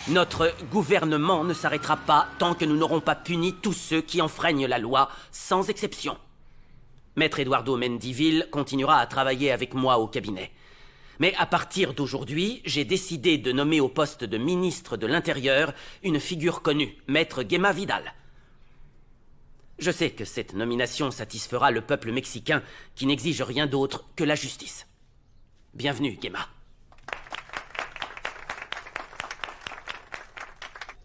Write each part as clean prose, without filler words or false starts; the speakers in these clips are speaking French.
Notre gouvernement ne s'arrêtera pas tant que nous n'aurons pas puni tous ceux qui enfreignent la loi, sans exception. Maître Eduardo Mendivil continuera à travailler avec moi au cabinet. Mais à partir d'aujourd'hui, j'ai décidé de nommer au poste de ministre de l'Intérieur une figure connue, Maître Guéma Vidal. Je sais que cette nomination satisfera le peuple mexicain qui n'exige rien d'autre que la justice. Bienvenue, Guéma.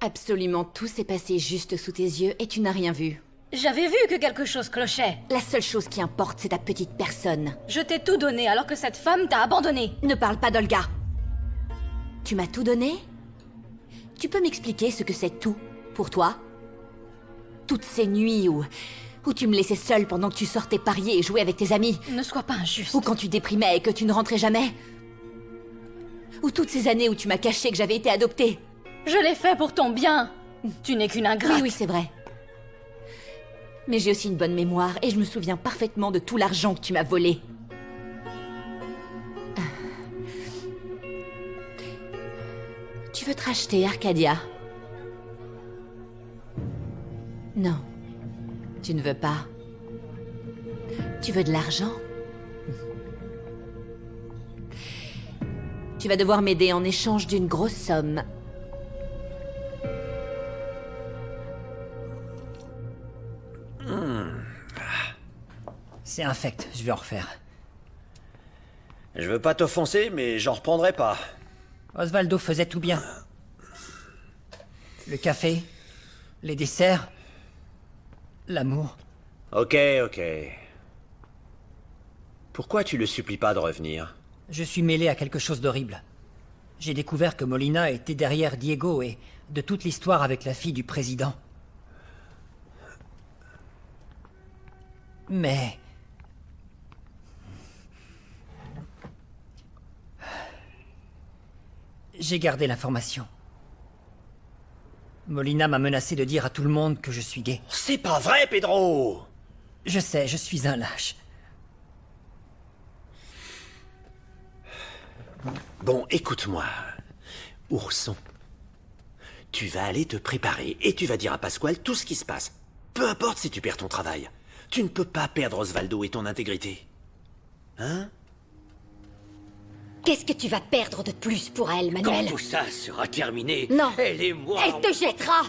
Absolument tout s'est passé juste sous tes yeux et tu n'as rien vu. J'avais vu que quelque chose clochait. La seule chose qui importe, c'est ta petite personne. Je t'ai tout donné alors que cette femme t'a abandonné. Ne parle pas d'Olga. Tu m'as tout donné? Tu peux m'expliquer ce que c'est tout, pour toi? Toutes ces nuits où tu me laissais seule pendant que tu sortais parier et jouer avec tes amis. Ne sois pas injuste. Ou quand tu déprimais et que tu ne rentrais jamais. Ou toutes ces années où tu m'as caché que j'avais été adoptée. Je l'ai fait pour ton bien. Tu n'es qu'une ingrate. Oui, c'est vrai. Mais j'ai aussi une bonne mémoire et je me souviens parfaitement de tout l'argent que tu m'as volé. Tu veux te racheter, Arcadia? Non. Tu ne veux pas. Tu veux de l'argent? Tu vas devoir m'aider en échange d'une grosse somme. C'est infect, je vais en refaire. Je veux pas t'offenser, mais j'en reprendrai pas. Osvaldo faisait tout bien. Le café, les desserts, l'amour. Ok. Pourquoi tu le supplies pas de revenir? Je suis mêlé à quelque chose d'horrible. J'ai découvert que Molina était derrière Diego et de toute l'histoire avec la fille du président. Mais... j'ai gardé l'information. Molina m'a menacé de dire à tout le monde que je suis gay. C'est pas vrai, Pedro! Je sais, je suis un lâche. Bon, écoute-moi, ourson. Tu vas aller te préparer et tu vas dire à Pasquale tout ce qui se passe. Peu importe si tu perds ton travail. Tu ne peux pas perdre Osvaldo et ton intégrité. Hein? Qu'est-ce que tu vas perdre de plus pour elle, Manuel? Quand tout ça sera terminé, Non. elle et moi... Elle te jettera!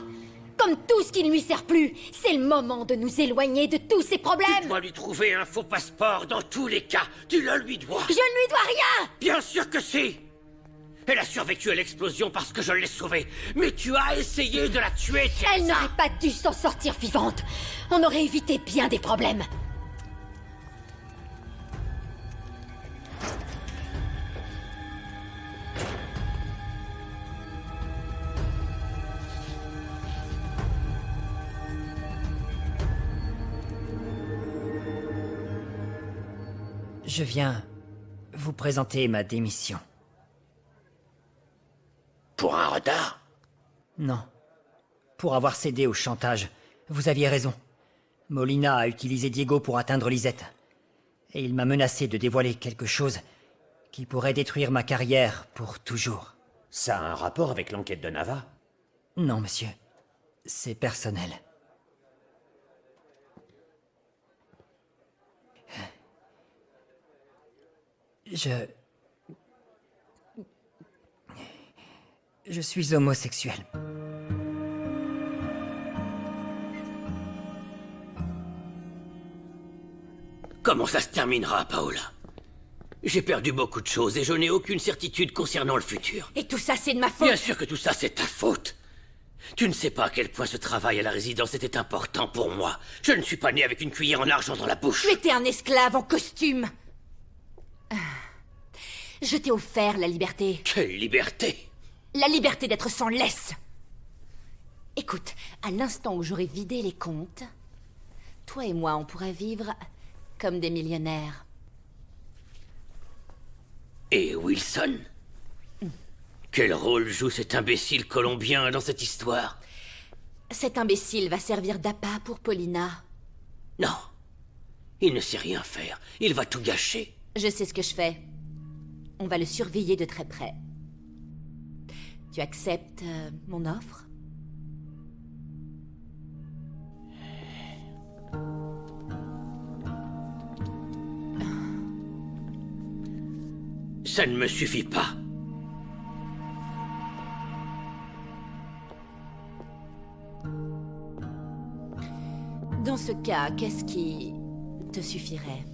Comme tout ce qui ne lui sert plus. C'est le moment de nous éloigner de tous ces Tu problèmes. dois lui trouver un faux passeport dans tous les cas. Tu le lui dois. Je ne lui dois rien! Bien sûr que si. Elle a survécu à l'explosion parce que je l'ai sauvée. Mais tu as essayé de la tuer, Teresa. Elle n'aurait pas dû s'en sortir vivante. On aurait évité bien des problèmes. Je viens vous présenter ma démission. Pour un retard? Non. Pour avoir cédé au chantage. Vous aviez raison. Molina a utilisé Diego pour atteindre Lisette. Et il m'a menacé de dévoiler quelque chose qui pourrait détruire ma carrière pour toujours. Ça a un rapport avec l'enquête de Nava? Non, monsieur. C'est personnel. Je suis homosexuel. Comment ça se terminera, Paola? J'ai perdu beaucoup de choses et je n'ai aucune certitude concernant le futur. Et tout ça, c'est de ma faute. Bien sûr que tout ça, c'est ta faute. Tu ne sais pas à quel point ce travail à la résidence était important pour moi. Je ne suis pas né avec une cuillère en argent dans la bouche. Tu étais un esclave en costume. Je t'ai offert la liberté. Quelle liberté! La liberté d'être sans laisse. Écoute, à l'instant où j'aurai vidé les comptes, toi et moi, on pourra vivre comme des millionnaires. Et Wilson? Quel rôle joue cet imbécile colombien dans cette histoire? Cet imbécile va servir d'appât pour Paulina. Non. Il ne sait rien faire. Il va tout gâcher. Je sais ce que je fais. On va le surveiller de très près. Tu acceptes mon offre? Ça ne me suffit pas. Dans ce cas, qu'est-ce qui te suffirait?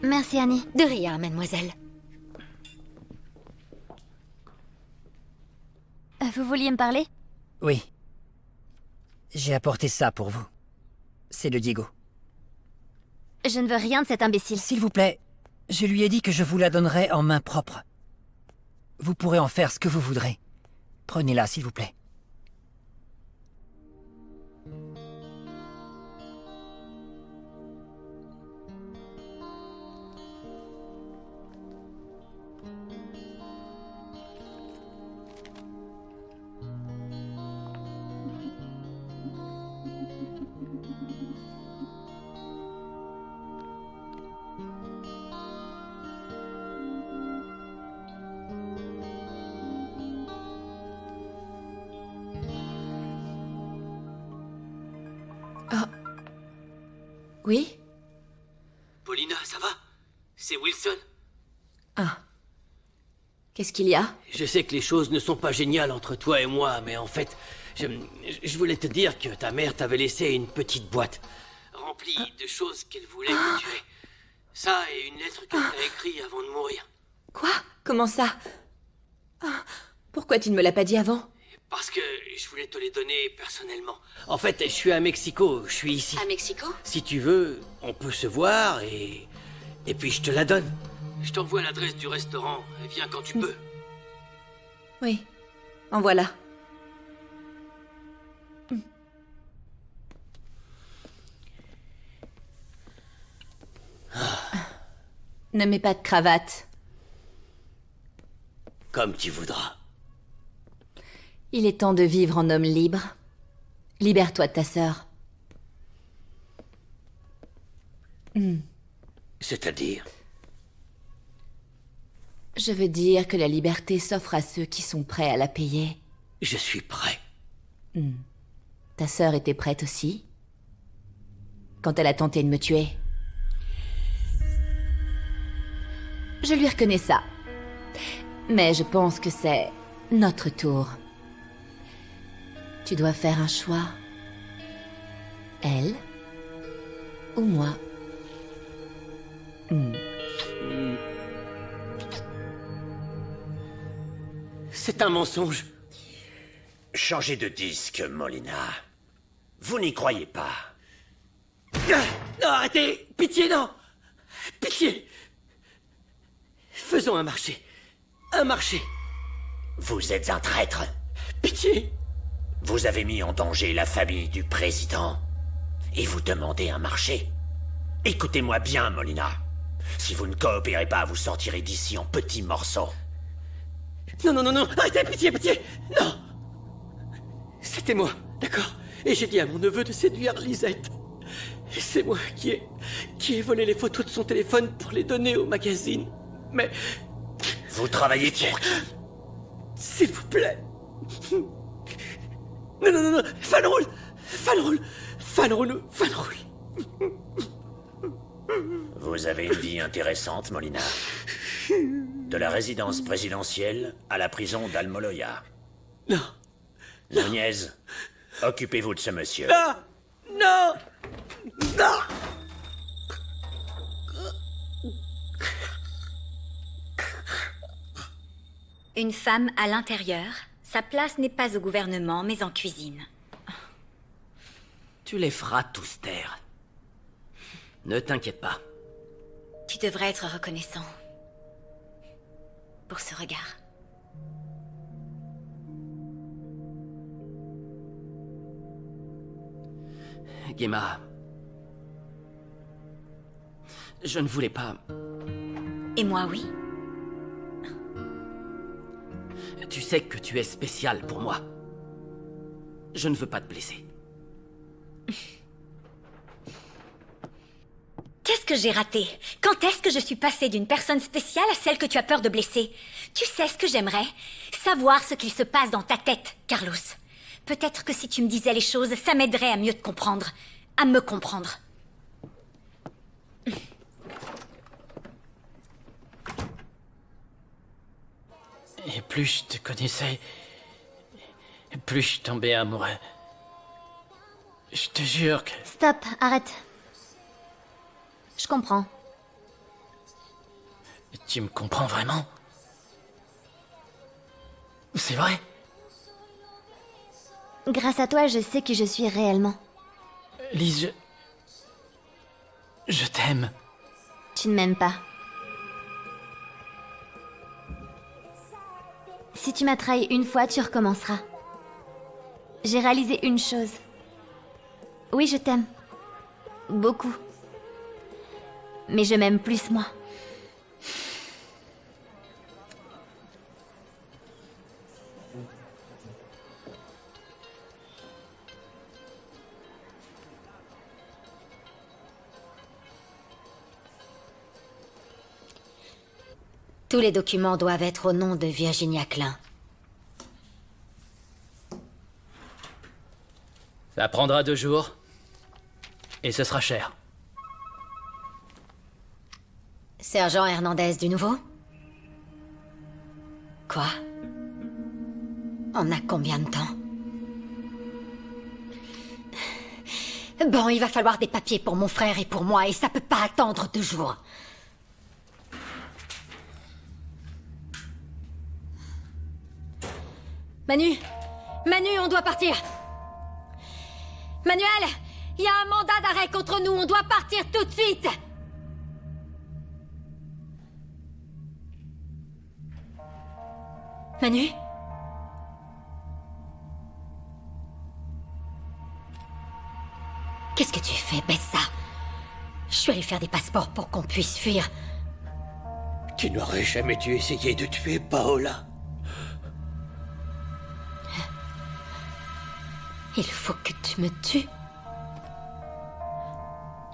Merci, Annie. De rien, mademoiselle. Vous vouliez me parler? Oui. J'ai apporté ça pour vous. C'est de Diego. Je ne veux rien de cet imbécile. S'il vous plaît, je lui ai dit que je vous la donnerais en main propre. Vous pourrez en faire ce que vous voudrez. Prenez-la, s'il vous plaît. Oui? Paulina, ça va? C'est Wilson. Ah. Qu'est-ce qu'il y a? Je sais que les choses ne sont pas géniales entre toi et moi, mais en fait, je voulais te dire que ta mère t'avait laissé une petite boîte remplie de choses qu'elle voulait que tu aies. Ça et une lettre qu'elle t'a écrite avant de mourir. Quoi? Comment ça? Ah, pourquoi tu ne me l'as pas dit avant? Parce que je voulais te les donner personnellement. En fait, je suis à Mexico, je suis ici. À Mexico? Si tu veux, on peut se voir et puis je te la donne. Je t'envoie l'adresse du restaurant, viens quand tu peux. Oui. En voilà. Ne mets pas de cravate. Comme tu voudras. Il est temps de vivre en homme libre. Libère-toi de ta sœur. C'est-à-dire? Je veux dire que la liberté s'offre à ceux qui sont prêts à la payer. Je suis prêt. Ta sœur était prête aussi? Quand elle a tenté de me tuer? Je lui reconnais ça. Mais je pense que c'est notre tour. Tu dois faire un choix. Elle ou moi? C'est un mensonge. Changez de disque, Molina. Vous n'y croyez pas. Ah, non, arrêtez! Pitié, non! Pitié! Faisons un marché. Un marché. Vous êtes un traître. Pitié! Vous avez mis en danger la famille du président. Et vous demandez un marché. Écoutez-moi bien, Molina. Si vous ne coopérez pas, vous sortirez d'ici en petits morceaux. Non, non, non, non! Arrêtez, pitié, pitié! Non! C'était moi, d'accord? Et j'ai dit à mon neveu de séduire Lisette. Et c'est moi qui ai volé les photos de son téléphone pour les donner au magazine. Mais... Vous travaillez pour qui? S'il vous plaît. Non, non, non, non. Fanroul. Fanroul. Fanroul. Fanroul. Vous avez une vie intéressante, Molina. De la résidence présidentielle à la prison d'Almoloya. Non. Nunez, occupez-vous de ce monsieur. Non. Non. Non. Une femme à l'intérieur. Sa place n'est pas au gouvernement, mais en cuisine. Tu les feras tous taire. Ne t'inquiète pas. Tu devrais être reconnaissant pour ce regard. Gemma... Je ne voulais pas... Et moi, oui. Tu sais que tu es spécial pour moi. Je ne veux pas te blesser. Qu'est-ce que j'ai raté? Quand est-ce que je suis passée d'une personne spéciale à celle que tu as peur de blesser? Tu sais ce que j'aimerais? Savoir ce qu'il se passe dans ta tête, Carlos. Peut-être que si tu me disais les choses, ça m'aiderait à mieux te comprendre. À me comprendre. Et plus je te connaissais, plus je tombais amoureux. Je te jure que... Stop, arrête. Je comprends. Tu me comprends vraiment? C'est vrai? Grâce à toi, je sais qui je suis réellement. Lise, je t'aime. Tu ne m'aimes pas. Si tu m'as trahi une fois, tu recommenceras. J'ai réalisé une chose. Oui, je t'aime. Beaucoup. Mais je m'aime plus, moi. Tous les documents doivent être au nom de Virginia Klein. Ça prendra 2 jours. Et ce sera cher. Sergent Hernandez du nouveau? Quoi? On a combien de temps? Bon, il va falloir des papiers pour mon frère et pour moi, et ça peut pas attendre 2 jours. Manu! Manu, on doit partir! Manuel! Il y a un mandat d'arrêt contre nous, on doit partir tout de suite! Manu? Qu'est-ce que tu fais? Baisse ça! Je suis allée faire des passeports pour qu'on puisse fuir. Tu n'aurais jamais dû essayer de tuer Paola. Il faut que tu me tues.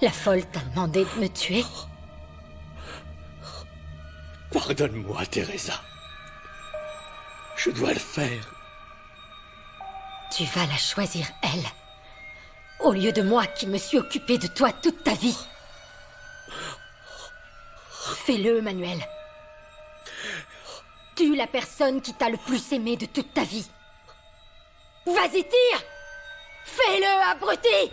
La folle t'a demandé de me tuer. Pardonne-moi, Teresa. Je dois le faire. Tu vas la choisir, elle. Au lieu de moi qui me suis occupé de toi toute ta vie. Fais-le, Manuel. Tue la personne qui t'a le plus aimé de toute ta vie. Vas-y, tire! Fais-le, abruti!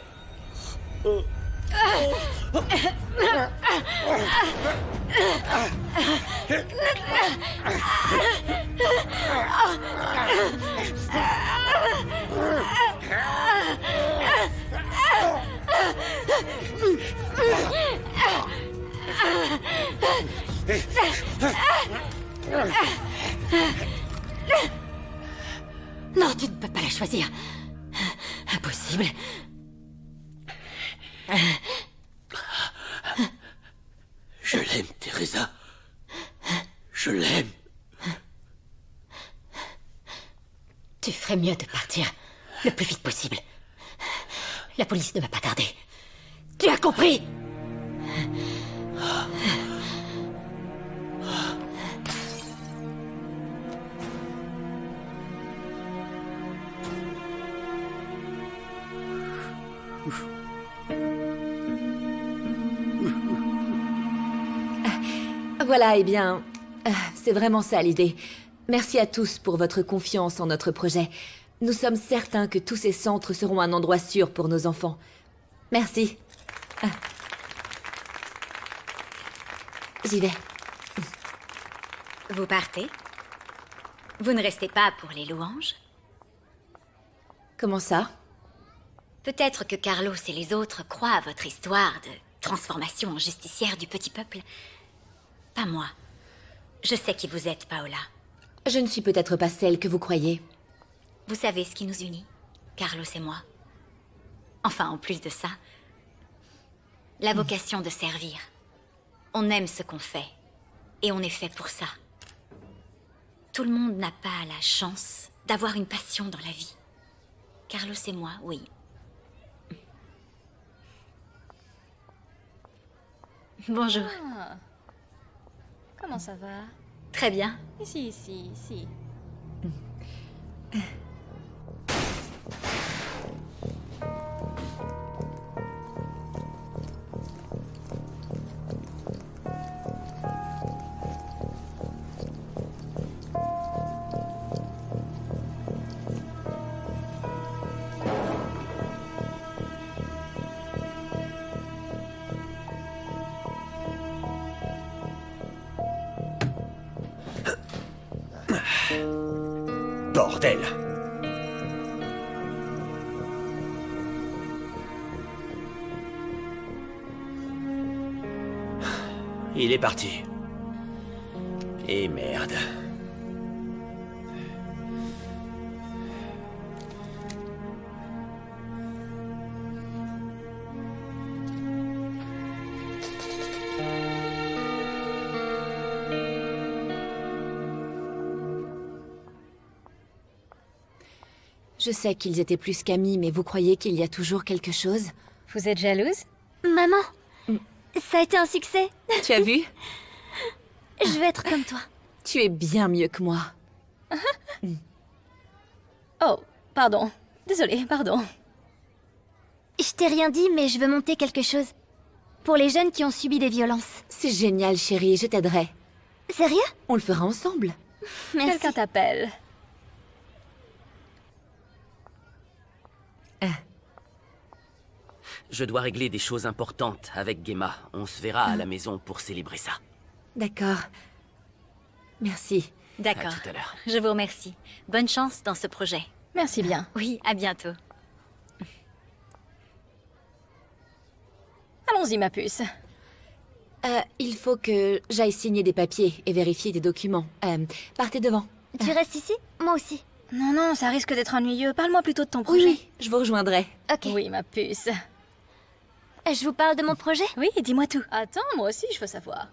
Non, tu ne peux pas la choisir. Impossible. Je l'aime, Teresa. Je l'aime. Tu ferais mieux de partir le plus vite possible. La police ne va pas tarder. Tu as compris? Voilà, eh bien, c'est vraiment ça l'idée. Merci à tous pour votre confiance en notre projet. Nous sommes certains que tous ces centres seront un endroit sûr pour nos enfants. Merci. J'y vais. Vous partez? Vous ne restez pas pour les louanges? Comment ça? Peut-être que Carlos et les autres croient à votre histoire de transformation en justicière du petit peuple. Pas moi. Je sais qui vous êtes, Paola. Je ne suis peut-être pas celle que vous croyez. Vous savez ce qui nous unit, Carlos et moi? Enfin, en plus de ça, la vocation de servir. On aime ce qu'on fait. Et on est fait pour ça. Tout le monde n'a pas la chance d'avoir une passion dans la vie. Carlos et moi, oui. Bonjour. Ah. Comment ça va? Très bien. Ici, ici, ici. Bordel! Il est parti. Et merde. Je sais qu'ils étaient plus qu'amis, mais vous croyez qu'il y a toujours quelque chose? Vous êtes jalouse? Maman, ça a été un succès. Tu as vu? Je vais être comme toi. Tu es bien mieux que moi. Oh, pardon. Désolée, pardon. Je t'ai rien dit, mais je veux monter quelque chose. Pour les jeunes qui ont subi des violences. C'est génial, chérie, je t'aiderai. Sérieux? On le fera ensemble. Merci. Quelqu'un t'appelle. Je dois régler des choses importantes avec Gemma. On se verra à la maison pour célébrer ça. D'accord. Merci. D'accord. À tout à l'heure. Je vous remercie. Bonne chance dans ce projet. Merci bien. Oui, à bientôt. Allons-y, ma puce. Il faut que j'aille signer des papiers et vérifier des documents. Partez devant. Tu restes ici? Moi aussi. Non, non, ça risque d'être ennuyeux. Parle-moi plutôt de ton Oui, projet. oui, je vous rejoindrai. Ok. Oui, ma puce. Je vous parle de mon projet? Oui, dis-moi tout. Attends, moi aussi, je veux savoir.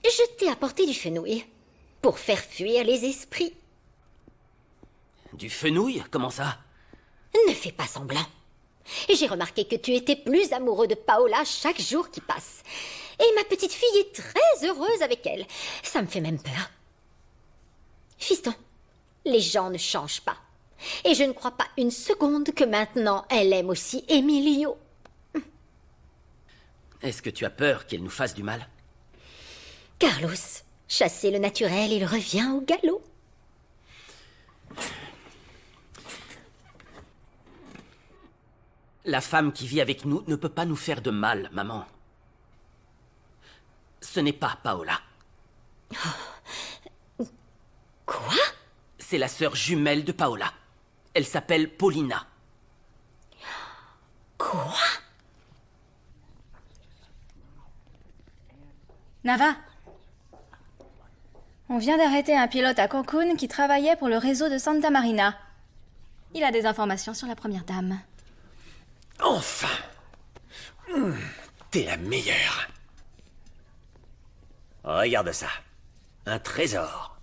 Je t'ai apporté du fenouil pour faire fuir les esprits. Du fenouil? Comment ça? Ne fais pas semblant. J'ai remarqué que tu étais plus amoureux de Paola chaque jour qui passe. Et ma petite fille est très heureuse avec elle. Ça me fait même peur. Fiston, les gens ne changent pas. Et je ne crois pas une seconde que maintenant elle aime aussi Emilio. Est-ce que tu as peur qu'elle nous fasse du mal? Carlos, chasser le naturel, il revient au galop. La femme qui vit avec nous ne peut pas nous faire de mal, maman. Ce n'est pas Paola. Quoi? C'est la sœur jumelle de Paola. Elle s'appelle Paulina. Quoi? Nava, on vient d'arrêter un pilote à Cancun qui travaillait pour le réseau de Santa Marina. Il a des informations sur la première dame. Enfin! T'es la meilleure. Regarde ça. Un trésor.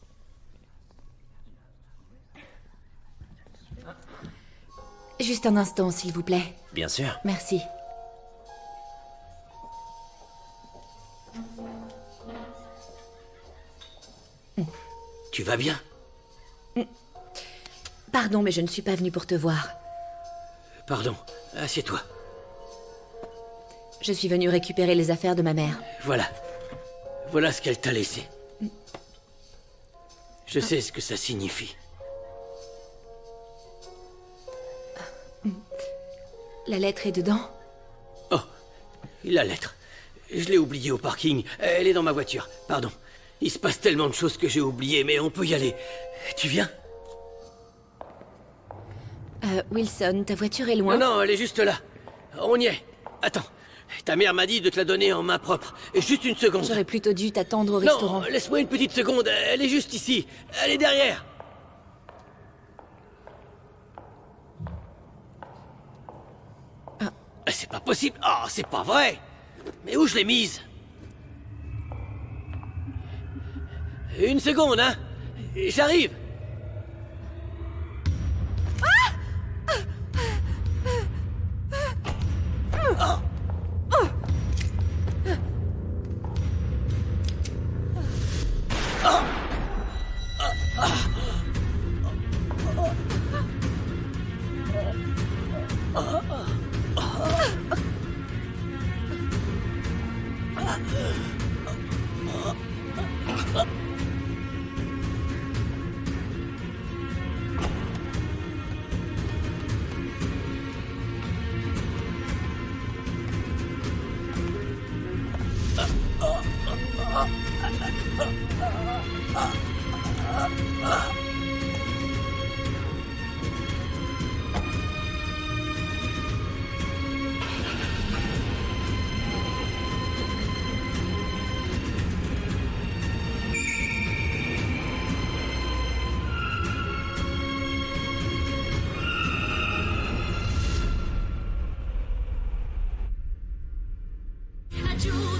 Juste un instant, s'il vous plaît. Bien sûr. Merci. Tu vas bien? Pardon, mais je ne suis pas venue pour te voir. Pardon. Assieds-toi. Je suis venue récupérer les affaires de ma mère. Voilà. Voilà ce qu'elle t'a laissé. Je sais ce que ça signifie. La lettre est dedans? Oh, la lettre. Je l'ai oubliée au parking. Elle est dans ma voiture. Pardon. Il se passe tellement de choses que j'ai oubliées, mais on peut y aller. Tu viens? Wilson, ta voiture est loin? Non, non, elle est juste là. On y est. Attends. Ta mère m'a dit de te la donner en main propre. Juste une seconde. J'aurais plutôt dû t'attendre au restaurant. Non, laisse-moi une petite seconde. Elle est juste ici. Elle est derrière. c'est pas possible. Oh, c'est pas vrai. Mais où je l'ai mise? Une seconde, hein. J'arrive. I drew